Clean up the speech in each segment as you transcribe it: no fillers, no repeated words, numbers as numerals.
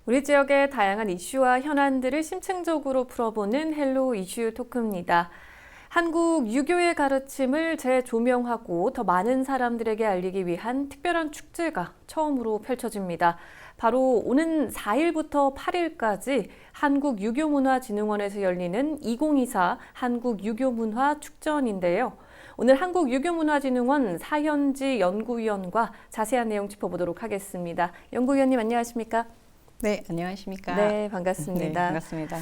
우리 지역의 다양한 이슈와 현안들을 심층적으로 풀어보는 헬로 이슈 토크입니다. 한국 유교의 가르침을 재조명하고 더 많은 사람들에게 알리기 위한 특별한 축제가 처음으로 펼쳐집니다. 바로 오는 4일부터 8일까지 한국유교문화진흥원에서 열리는 2024 한국유교문화축전인데요. 오늘 한국유교문화진흥원 사현지 연구위원과 자세한 내용 짚어보도록 하겠습니다. 연구위원님 안녕하십니까? 네, 안녕하십니까? 네, 반갑습니다. 네, 반갑습니다.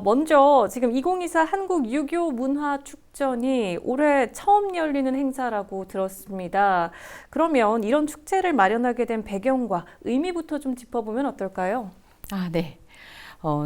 먼저 지금 2024 한국유교문화축전이 올해 처음 열리는 행사라고 들었습니다. 그러면 이런 축제를 마련하게 된 배경과 의미부터 좀 짚어보면 어떨까요? 네.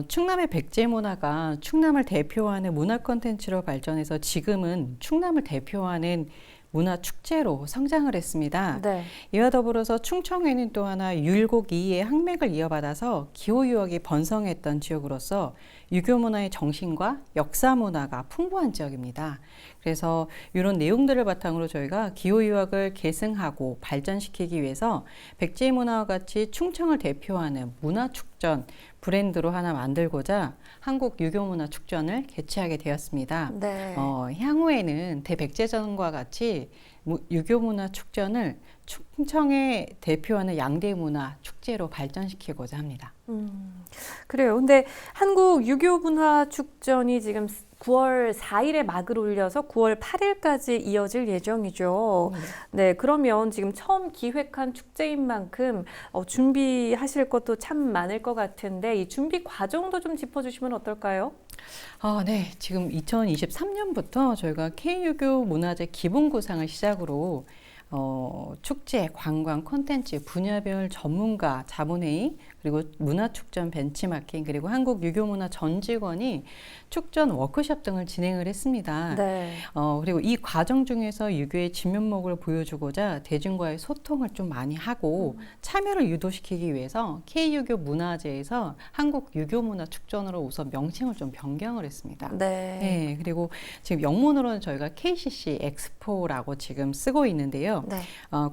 충남의 백제 문화가 충남을 대표하는 문화 콘텐츠로 발전해서 지금은 충남을 대표하는 문화 축제로 성장을 했습니다. 네. 이와 더불어서 충청에는 또 하나 율곡 이의 항맥을 이어받아서 기호유학이 번성했던 지역으로서 유교 문화의 정신과 역사 문화가 풍부한 지역입니다. 그래서 이런 내용들을 바탕으로 저희가 기호유학을 계승하고 발전시키기 위해서 백제 문화와 같이 충청을 대표하는 문화축전 브랜드로 하나 만들고자 한국 유교문화 축전을 개최하게 되었습니다. 네. 향후에는 대백제전과 같이 유교문화 축전을 충청에 대표하는 양대문화 축제로 발전시키고자 합니다. 그래요. 근데 한국 유교문화축전이 지금 9월 4일에 막을 올려서 9월 8일까지 이어질 예정이죠. 네, 그러면 지금 처음 기획한 축제인 만큼 준비하실 것도 참 많을 것 같은데 이 준비 과정도 좀 짚어주시면 어떨까요? 네. 지금 2023년부터 저희가 K유교 문화재 기본 구상을 시작으로 축제, 관광, 콘텐츠, 분야별 전문가 자문회의, 그리고 문화축전 벤치마킹, 그리고 한국유교문화 전 직원이 축전 워크숍 등을 진행을 했습니다. 네. 그리고 이 과정 중에서 유교의 진면목을 보여주고자 대중과의 소통을 좀 많이 하고 참여를 유도시키기 위해서 K유교 문화제에서 한국유교문화축전으로 우선 명칭을 좀 변경을 했습니다. 네. 그리고 지금 영문으로는 저희가 KCC 엑스포라고 지금 쓰고 있는데요. 네.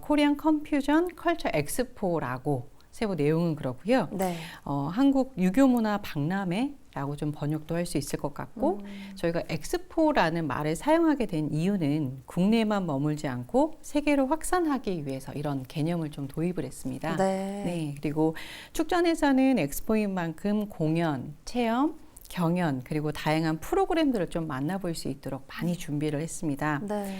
코리안 컴퓨전 컬처 엑스포라고 세부 내용은 그렇고요. 네. 한국 유교문화 박람회라고 좀 번역도 할 수 있을 것 같고 저희가 엑스포라는 말을 사용하게 된 이유는 국내만 머물지 않고 세계로 확산하기 위해서 이런 개념을 좀 도입을 했습니다. 네. 그리고 축전에서는 엑스포인 만큼 공연, 체험, 경연 그리고 다양한 프로그램들을 좀 만나볼 수 있도록 많이 준비를 했습니다. 네.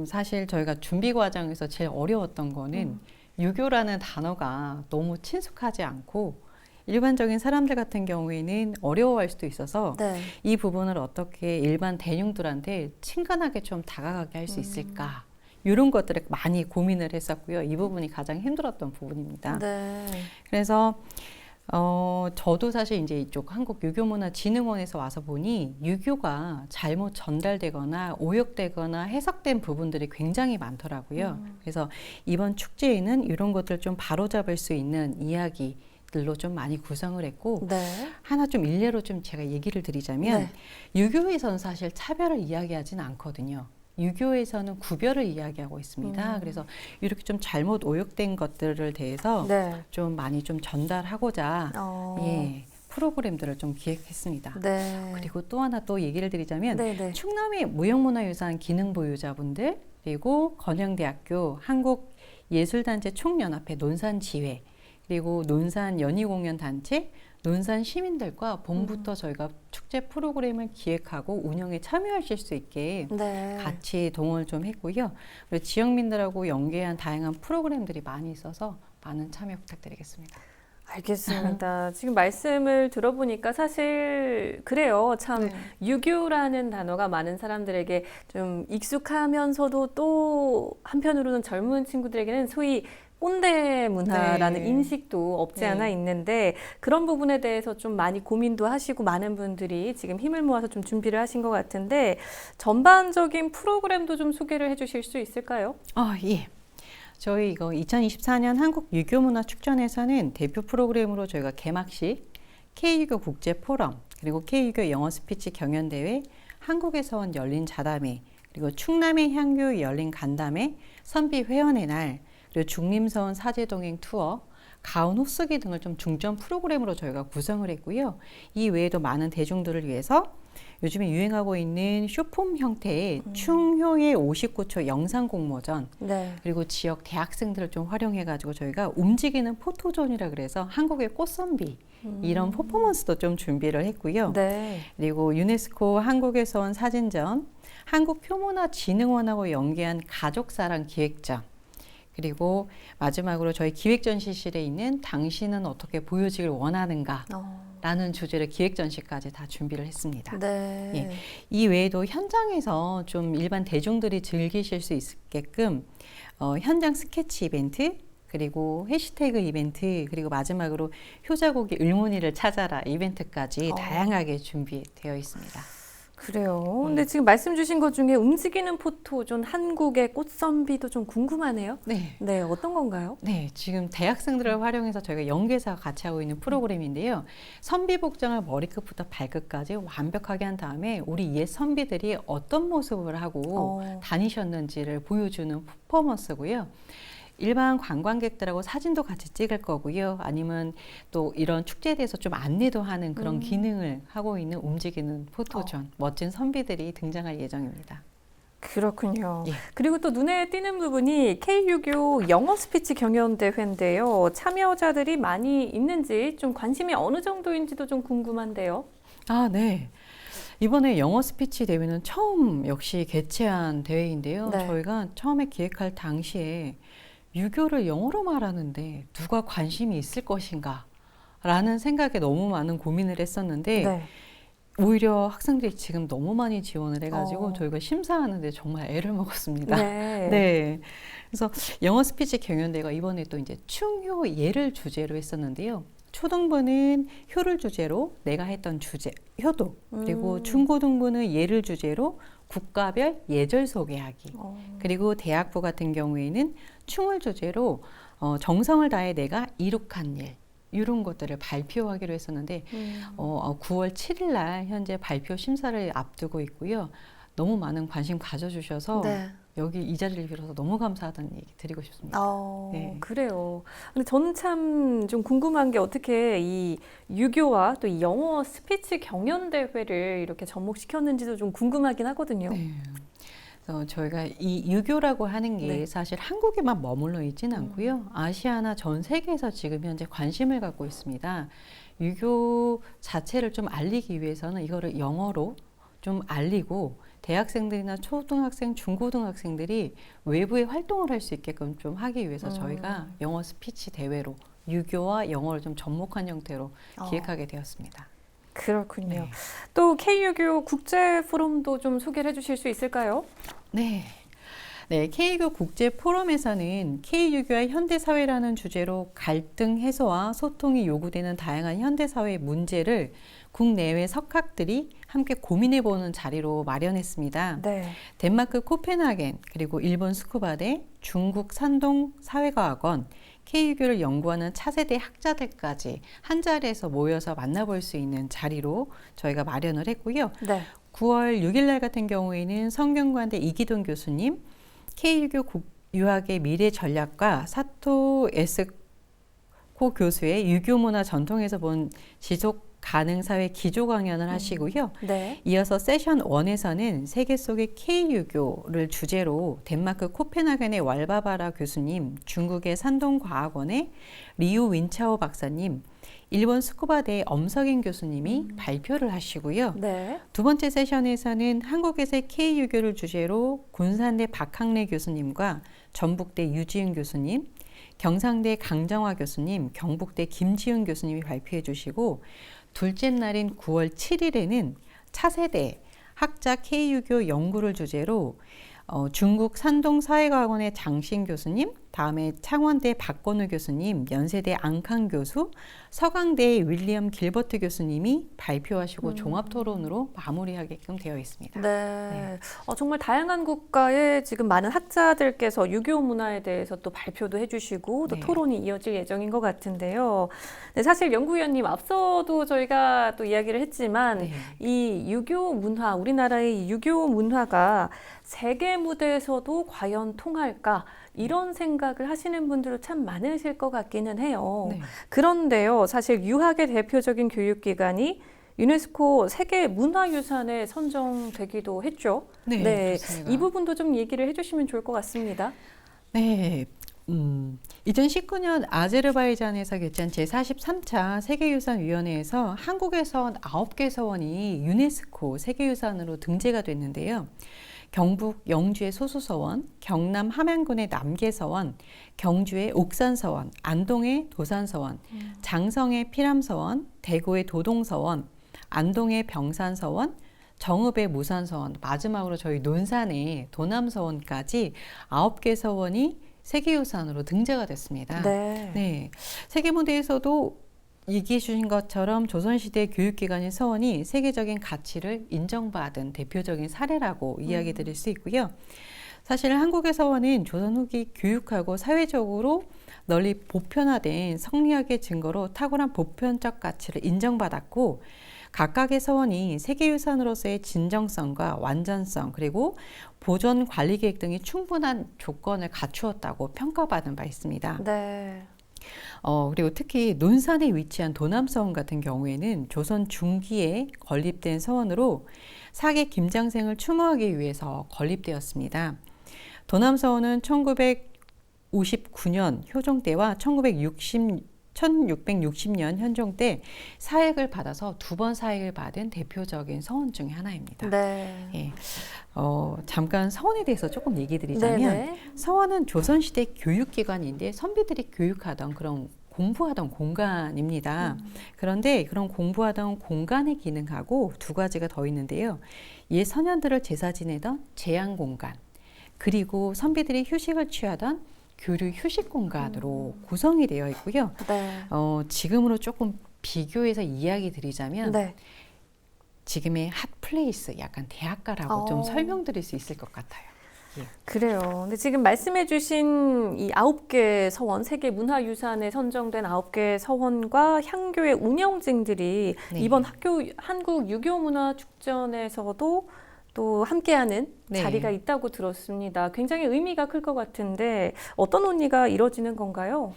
사실 저희가 준비 과정에서 제일 어려웠던 거는 유교라는 단어가 너무 친숙하지 않고 일반적인 사람들 같은 경우에는 어려워할 수도 있어서 네. 이 부분을 어떻게 일반 대중들한테 친근하게 좀 다가가게 할 수 있을까 이런 것들을 많이 고민을 했었고요. 이 부분이 가장 힘들었던 부분입니다. 네. 그래서 저도 사실 이제 이쪽 한국유교문화진흥원에서 와서 보니 유교가 잘못 전달되거나 오역되거나 해석된 부분들이 굉장히 많더라고요. 그래서 이번 축제에는 이런 것들 좀 바로잡을 수 있는 이야기들로 좀 많이 구성을 했고 네. 하나 좀 일례로 좀 제가 얘기를 드리자면 유교에서는 사실 차별을 이야기하지는 않거든요. 유교에서는 구별을 이야기하고 있습니다. 그래서 이렇게 좀 잘못 오역된 것들을 대해서 네. 좀 많이 좀 전달하고자 프로그램들을 좀 기획했습니다. 네. 그리고 또 하나 또 얘기를 드리자면 네. 충남의 무형문화유산 기능보유자분들 그리고 건양대학교 한국예술단체 총연합회 논산지회 그리고 논산 연희공연단체 논산 시민들과 봄부터 저희가 축제 프로그램을 기획하고 운영에 참여하실 수 있게 네. 같이 동원을 좀 했고요. 그리고 지역민들하고 연계한 다양한 프로그램들이 많이 있어서 많은 참여 부탁드리겠습니다. 알겠습니다. 지금 말씀을 들어보니까 사실 그래요. 참 유교라는 단어가 많은 사람들에게 좀 익숙하면서도 또 한편으로는 젊은 친구들에게는 소위 꼰대 문화라는 인식도 없지 않아 있는데 그런 부분에 대해서 좀 많이 고민도 하시고 많은 분들이 지금 힘을 모아서 좀 준비를 하신 것 같은데 전반적인 프로그램도 좀 소개를 해주실 수 있을까요? 예. 저희 이거 2024년 한국유교문화축전에서는 대표 프로그램으로 저희가 개막식, K유교 국제포럼, 그리고 K유교 영어 스피치 경연대회, 한국에서 온 열린 자담회, 그리고 충남의 향교 열린 간담회, 선비 회원의 날, 그리고 중림서원 사제동행 투어, 가온 흡수기 등을 좀 중점 프로그램으로 저희가 구성을 했고요. 이 외에도 많은 대중들을 위해서 요즘에 유행하고 있는 쇼폼 형태의 충효의 59초 영상 공모전, 네. 그리고 지역 대학생들을 좀 활용해가지고 저희가 움직이는 포토존이라 그래서 한국의 꽃선비 이런 퍼포먼스도 좀 준비를 했고요. 네. 그리고 유네스코 한국에서 온 사진전, 한국표문화진흥원하고 연계한 가족사랑 기획전, 그리고 마지막으로 저희 기획전시실에 있는 당신은 어떻게 보여지길 원하는가 라는 주제로 기획전시까지 다 준비를 했습니다. 네. 예. 이 외에도 현장에서 좀 일반 대중들이 즐기실 수 있게끔 현장 스케치 이벤트, 그리고 해시태그 이벤트, 그리고 마지막으로 효자고기 을무늬를 찾아라 이벤트까지 다양하게 준비되어 있습니다. 그래요. 근데 지금 말씀 주신 것 중에 움직이는 포토존 한국의 꽃선비도 좀 궁금하네요. 네. 네, 어떤 건가요? 네, 지금 대학생들을 활용해서 저희가 연계사가 같이 하고 있는 프로그램인데요. 선비 복장을 머리끝부터 발끝까지 완벽하게 한 다음에 우리 옛 선비들이 어떤 모습을 하고 다니셨는지를 보여주는 퍼포먼스고요. 일반 관광객들하고 사진도 같이 찍을 거고요. 아니면 또 이런 축제에 대해서 좀 안내도 하는 그런 기능을 하고 있는 움직이는 포토존, 멋진 선비들이 등장할 예정입니다. 그렇군요. 예. 그리고 또 눈에 띄는 부분이 K-유교 영어 스피치 경연대회인데요. 참여자들이 많이 있는지 좀 관심이 어느 정도인지도 좀 궁금한데요. 아, 네. 이번에 영어 스피치 대회는 처음 역시 개최한 대회인데요. 네. 저희가 처음에 기획할 당시에 유교를 영어로 말하는데 누가 관심이 있을 것인가 라는 생각에 너무 많은 고민을 했었는데 네. 오히려 학생들이 지금 너무 많이 지원을 해가지고 저희가 심사하는데 정말 애를 먹었습니다. 네. 네. 그래서 영어 스피치 경연대회가 이번에 또 이제 충효 예를 주제로 했었는데요. 초등부는 효를 주제로 내가 했던 주제, 효도, 그리고 중고등부는 예를 주제로 국가별 예절 소개하기, 그리고 대학부 같은 경우에는 충을 주제로 정성을 다해 내가 이룩한 일, 이런 것들을 발표하기로 했었는데 9월 7일 날 현재 발표 심사를 앞두고 있고요. 너무 많은 관심 가져주셔서 네. 여기 이 자리를 빌어서 너무 감사하다는 얘기 드리고 싶습니다. 네. 그래요. 근데 저는 참 좀 궁금한 게 어떻게 이 유교와 또 이 영어 스피치 경연대회를 이렇게 접목시켰는지도 좀 궁금하긴 하거든요. 네. 그래서 저희가 이 유교라고 하는 게 네. 사실 한국에만 머물러 있지는 않고요. 아시아나 전 세계에서 지금 현재 관심을 갖고 있습니다. 유교 자체를 좀 알리기 위해서는 이거를 영어로 좀 알리고 대학생들이나 초등학생, 중고등학생들이 외부에 활동을 할 수 있게끔 좀 하기 위해서 저희가 영어 스피치 대회로 유교와 영어를 좀 접목한 형태로 기획하게 되었습니다. 그렇군요. 네. 또 K-유교 국제 포럼도 좀 소개를 해주실 수 있을까요? 네. 네, K유교 국제 포럼에서는 K유교와 현대사회라는 주제로 갈등 해소와 소통이 요구되는 다양한 현대사회 문제를 국내외 석학들이 함께 고민해보는 자리로 마련했습니다. 네. 덴마크 코펜하겐, 그리고 일본 스쿠바대, 중국 산동 사회과학원, K유교를 연구하는 차세대 학자들까지 한 자리에서 모여서 만나볼 수 있는 자리로 저희가 마련을 했고요. 네. 9월 6일 날 같은 경우에는 성균관대 이기동 교수님, K유교 유학의 미래 전략과 사토 에스코 교수의 유교 문화 전통에서 본 지속 가능 사회 기조 강연을 하시고요. 네. 이어서 세션 1에서는 세계 속의 K유교를 주제로 덴마크 코펜하겐의 왈바바라 교수님, 중국의 산동과학원의 리우 윈차오 박사님, 일본 스쿠바대의 엄석인 교수님이 발표를 하시고요. 네. 두 번째 세션에서는 한국에서의 K유교를 주제로 군산대 박학래 교수님과 전북대 유지은 교수님, 경상대 강정화 교수님, 경북대 김지훈 교수님이 발표해 주시고 둘째 날인 9월 7일에는 차세대 학자 K유교 연구를 주제로 중국 산동사회과학원의 장신 교수님, 다음에 창원대 박건우 교수님, 연세대 앙칸 교수, 서강대의 윌리엄 길버트 교수님이 발표하시고 종합토론으로 마무리하게끔 되어 있습니다. 네. 정말 다양한 국가의 지금 많은 학자들께서 유교 문화에 대해서 또 발표도 해주시고 또 네. 토론이 이어질 예정인 것 같은데요. 네, 사실 연구위원님 앞서도 저희가 또 이야기를 했지만 네. 이 유교 문화, 우리나라의 이 유교 문화가 세계 무대에서도 과연 통할까? 이런 생각을 하시는 분들도 참 많으실 것 같기는 해요. 네. 그런데요, 사실 유학의 대표적인 교육기관이 유네스코 세계 문화유산에 선정되기도 했죠. 네, 그렇습니다. 이 부분도 좀 얘기를 해주시면 좋을 것 같습니다. 네. 2019년 아제르바이잔에서 개최한 제43차 세계유산위원회에서 한국에서 9개 서원이 유네스코 세계유산으로 등재가 됐는데요. 경북 영주의 소수서원, 경남 함양군의 남계서원, 경주의 옥산서원, 안동의 도산서원, 장성의 피람서원, 대구의 도동서원, 안동의 병산서원, 정읍의 무산서원, 마지막으로 저희 논산의 도남서원까지 9개 서원이 세계유산으로 등재가 됐습니다. 네. 세계무대에서도 얘기해 주신 것처럼 조선시대 교육기관인 서원이 세계적인 가치를 인정받은 대표적인 사례라고 이야기 드릴 수 있고요. 사실 한국의 서원은 조선 후기 교육하고 사회적으로 널리 보편화된 성리학의 증거로 탁월한 보편적 가치를 인정받았고, 각각의 서원이 세계유산으로서의 진정성과 완전성, 그리고 보존 관리 계획 등이 충분한 조건을 갖추었다고 평가받은 바 있습니다. 네. 그리고 특히 논산에 위치한 도남서원 같은 경우에는 조선 중기에 건립된 서원으로 사계 김장생을 추모하기 위해서 건립되었습니다. 도남서원은 1959년 효종 때와 1660년 현종 때 사획을 받아서 2번 사획을 받은 대표적인 서원 중에 하나입니다. 네. 예. 잠깐 서원에 대해서 조금 얘기 드리자면, 서원은 조선시대 교육기관인데 선비들이 교육하던 그런 공부하던 공간입니다. 그런데 그런 공부하던 공간의 기능하고 2가지가 더 있는데요. 옛 선현들을 제사 지내던 제양 공간, 그리고 선비들이 휴식을 취하던 교류 휴식 공간으로 구성이 되어 있고요. 지금으로 조금 비교해서 이야기 드리자면 지금의 핫플레이스, 약간 대학가라고 좀 설명드릴 수 있을 것 같아요. 예. 그래요. 근데 지금 말씀해주신 이 9개 서원, 세계 문화유산에 선정된 9개 서원과 향교의 운영진들이 이번 한국 유교문화축전에서도 또 함께하는 자리가 있다고 들었습니다. 굉장히 의미가 클 것 같은데 어떤 논의가 이루어지는 건가요?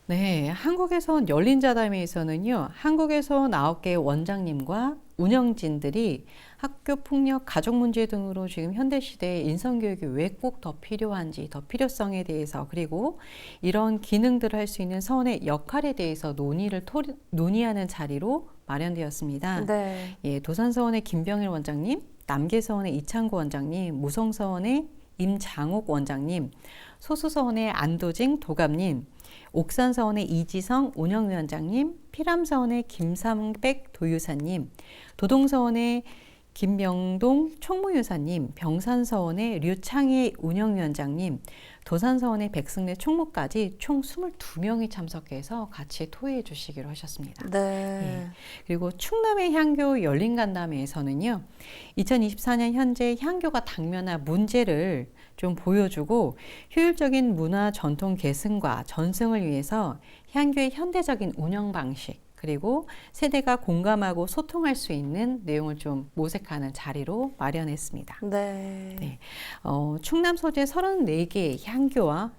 네, 한국에서 열린 자담회에서는요, 한국에서 9개 원장님과 운영진들이 학교 폭력, 가족 문제 등으로 지금 현대시대에 인성교육이 왜 꼭 더 필요한지, 더 필요성에 대해서, 그리고 이런 기능들을 할 수 있는 서원의 역할에 대해서 논의하는 자리로 마련되었습니다. 예, 도산서원의 김병일 원장님, 남계서원의 이창구 원장님, 무성서원의 임장옥 원장님, 소수서원의 안도징 도감님, 옥산서원의 이지성 운영위원장님, 피람서원의 김삼백 도유사님, 도동서원의 김명동 총무유사님, 병산서원의 류창희 운영위원장님, 도산서원의 백승래 총무까지 총 22명이 참석해서 같이 토의해 주시기로 하셨습니다. 예. 그리고 충남의 향교 열린간담회에서는요, 2024년 현재 향교가 당면한 문제를 좀 보여주고 효율적인 문화 전통 계승과 전승을 위해서 향교의 현대적인 운영 방식, 그리고 세대가 공감하고 소통할 수 있는 내용을 좀 모색하는 자리로 마련했습니다. 충남 소재 34개 향교와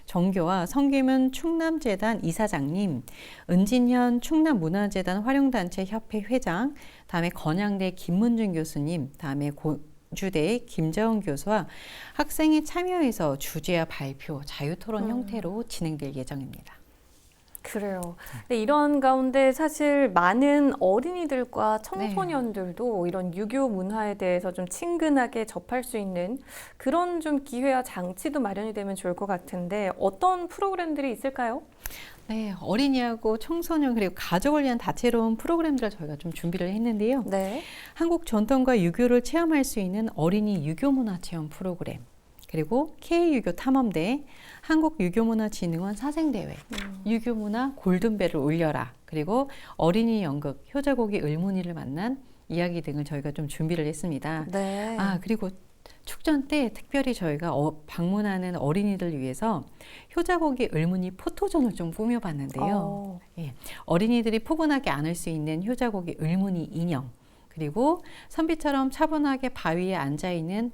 정교와 성김은 충남재단 이사장님, 은진현 충남문화재단 활용단체 협회 회장, 다음에 건양대 김문준 교수님, 다음에 주대 김재원 교수와 학생이 참여해서 주제와 발표, 자유토론 형태로 진행될 예정입니다. 그래요. 근데 이런 가운데 사실 많은 어린이들과 청소년들도 이런 유교 문화에 대해서 좀 친근하게 접할 수 있는 그런 좀 기회와 장치도 마련이 되면 좋을 것 같은데 어떤 프로그램들이 있을까요? 네, 어린이하고 청소년 그리고 가족을 위한 다채로운 프로그램들을 저희가 좀 준비를 했는데요. 한국 전통과 유교를 체험할 수 있는 어린이 유교문화 체험 프로그램, 그리고 K유교 탐험대, 한국유교문화진흥원 사생대회, 유교문화 골든벨을 울려라, 그리고 어린이 연극, 효자고기 을무늬를 만난 이야기 등을 저희가 좀 준비를 했습니다. 그리고 축전 때 특별히 저희가 방문하는 어린이들 위해서 효자고기 을무늬 포토존을 좀 꾸며봤는데요. 예, 어린이들이 포근하게 안을 수 있는 효자고기 을무늬 인형, 그리고 선비처럼 차분하게 바위에 앉아있는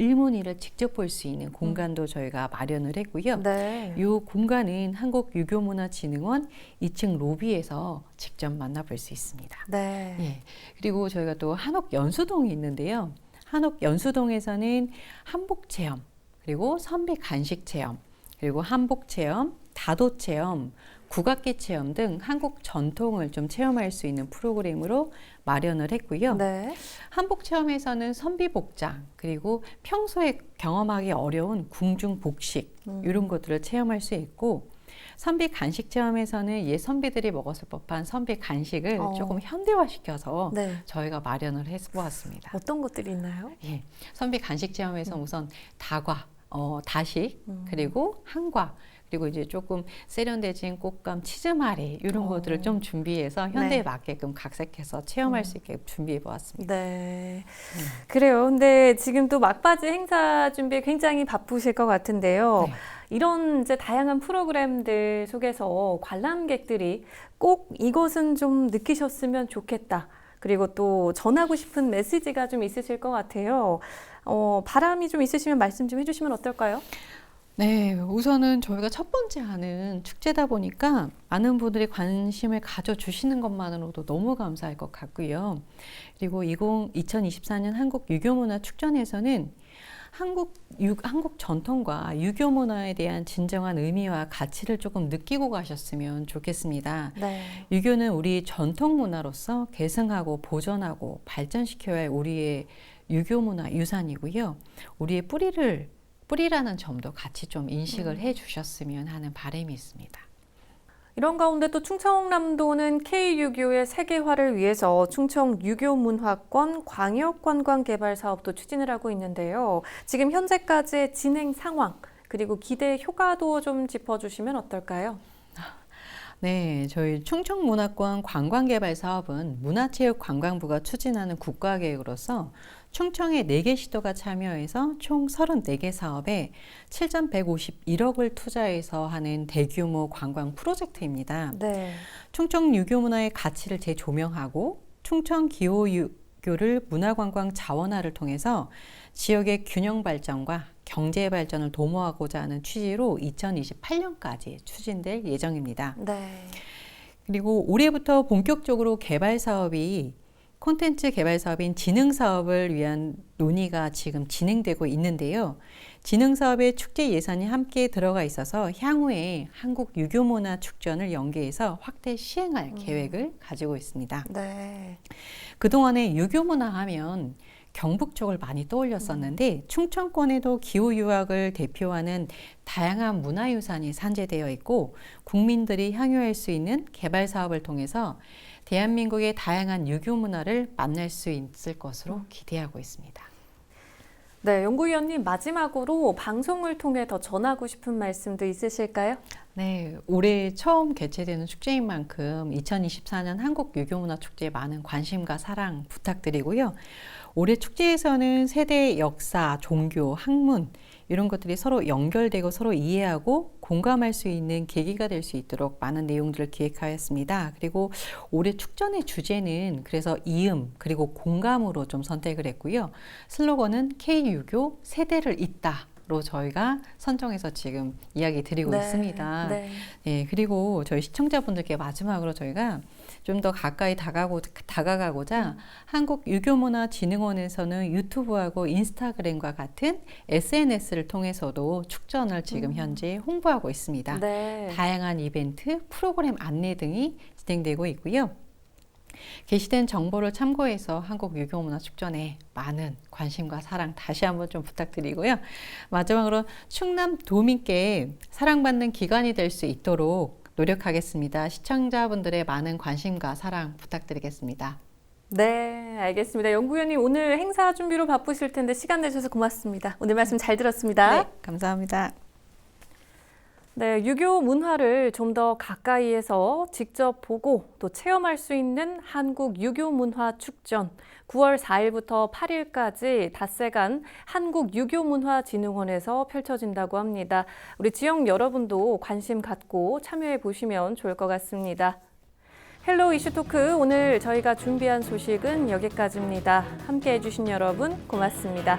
을무늬를 직접 볼 수 있는 공간도 저희가 마련을 했고요. 네. 이 공간은 한국유교문화진흥원 2층 로비에서 직접 만나볼 수 있습니다. 네. 예. 그리고 저희가 또 한옥연수동이 있는데요. 한옥연수동에서는 한복체험, 그리고 선비 간식체험, 그리고 한복체험, 다도체험, 국악기 체험 등 한국 전통을 좀 체험할 수 있는 프로그램으로 마련을 했고요. 네. 한복 체험에서는 선비복장, 그리고 평소에 경험하기 어려운 궁중복식 이런 것들을 체험할 수 있고, 선비 간식 체험에서는 옛 선비들이 먹었을 법한 선비 간식을 조금 현대화시켜서 네. 저희가 마련을 해보았습니다. 어떤 것들이 있나요? 예, 선비 간식 체험에서 우선 다과, 다식, 그리고 한과, 그리고 이제 조금 세련되진 꽃감, 치즈말이 이런 것들을 좀 준비해서 현대에 네. 맞게끔 각색해서 체험할 수 있게 준비해 보았습니다. 네. 그래요. 근데 지금 또 막바지 행사 준비에 굉장히 바쁘실 것 같은데요. 네. 이런 이제 다양한 프로그램들 속에서 관람객들이 꼭 이것은 좀 느끼셨으면 좋겠다. 그리고 또 전하고 싶은 메시지가 좀 있으실 것 같아요. 바람이 좀 있으시면 말씀 좀 해주시면 어떨까요? 네, 우선은 저희가 첫 번째 하는 축제다 보니까 많은 분들이 관심을 가져주시는 것만으로도 너무 감사할 것 같고요. 그리고 2024년 한국유교문화축전에서는 한국 전통과 유교 문화에 대한 진정한 의미와 가치를 조금 느끼고 가셨으면 좋겠습니다. 네. 유교는 우리 전통 문화로서 계승하고 보존하고 발전시켜야 할 우리의 유교 문화 유산이고요. 우리의 뿌리라는 점도 같이 좀 인식을 해 주셨으면 하는 바람이 있습니다. 이런 가운데 또 충청남도는 K-유교의 세계화를 위해서 충청유교문화권 광역관광개발 사업도 추진을 하고 있는데요. 지금 현재까지의 진행 상황, 그리고 기대 효과도 좀 짚어주시면 어떨까요? 네, 저희 충청문화권 관광개발 사업은 문화체육관광부가 추진하는 국가계획으로서 충청의 4개 시도가 참여해서 총 34개 사업에 7,151억을 투자해서 하는 대규모 관광 프로젝트입니다. 네. 충청 유교문화의 가치를 재조명하고 충청 기호유교를 문화관광 자원화를 통해서 지역의 균형 발전과 경제 발전을 도모하고자 하는 취지로 2028년까지 추진될 예정입니다. 네. 그리고 올해부터 본격적으로 콘텐츠 개발 사업인 진흥 사업을 위한 논의가 지금 진행되고 있는데요. 진흥 사업에 축제 예산이 함께 들어가 있어서 향후에 한국 유교문화 축전을 연계해서 확대 시행할 계획을 가지고 있습니다. 네. 그동안에 유교문화 하면 경북 쪽을 많이 떠올렸었는데 충청권에도 기후유학을 대표하는 다양한 문화유산이 산재되어 있고 국민들이 향유할 수 있는 개발 사업을 통해서 대한민국의 다양한 유교 문화를 만날 수 있을 것으로 기대하고 있습니다. 네, 연구위원님 마지막으로 방송을 통해 더 전하고 싶은 말씀도 있으실까요? 네, 올해 처음 개최되는 축제인 만큼 2024년 한국유교문화축제에 많은 관심과 사랑 부탁드리고요. 올해 축제에서는 세대의 역사, 종교, 학문 이런 것들이 서로 연결되고 서로 이해하고 공감할 수 있는 계기가 될 수 있도록 많은 내용들을 기획하였습니다. 그리고 올해 축전의 주제는 그래서 이음 그리고 공감으로 좀 선택을 했고요. 슬로건은 K-유교 세대를 잇다로 저희가 선정해서 지금 이야기 드리고 있습니다. 네. 네, 그리고 저희 시청자분들께 마지막으로 저희가 좀 더 가까이 다가가고자 한국유교문화진흥원에서는 유튜브하고 인스타그램과 같은 SNS를 통해서도 축전을 지금 현재 홍보하고 있습니다. 네. 다양한 이벤트, 프로그램 안내 등이 진행되고 있고요. 게시된 정보를 참고해서 한국유교문화축전에 많은 관심과 사랑 다시 한번 좀 부탁드리고요. 마지막으로 충남 도민께 사랑받는 기관이 될 수 있도록 노력하겠습니다. 시청자분들의 많은 관심과 사랑 부탁드리겠습니다. 네, 알겠습니다. 연구위원님 오늘 행사 준비로 바쁘실 텐데 시간 내주셔서 고맙습니다. 오늘 말씀 잘 들었습니다. 네, 감사합니다. 네, 유교 문화를 좀 더 가까이에서 직접 보고 또 체험할 수 있는 한국 유교 문화 축전 9월 4일부터 8일까지 닷새간 한국 유교 문화 진흥원에서 펼쳐진다고 합니다. 우리 지역 여러분도 관심 갖고 참여해 보시면 좋을 것 같습니다. 헬로우 이슈 토크, 오늘 저희가 준비한 소식은 여기까지입니다. 함께 해주신 여러분 고맙습니다.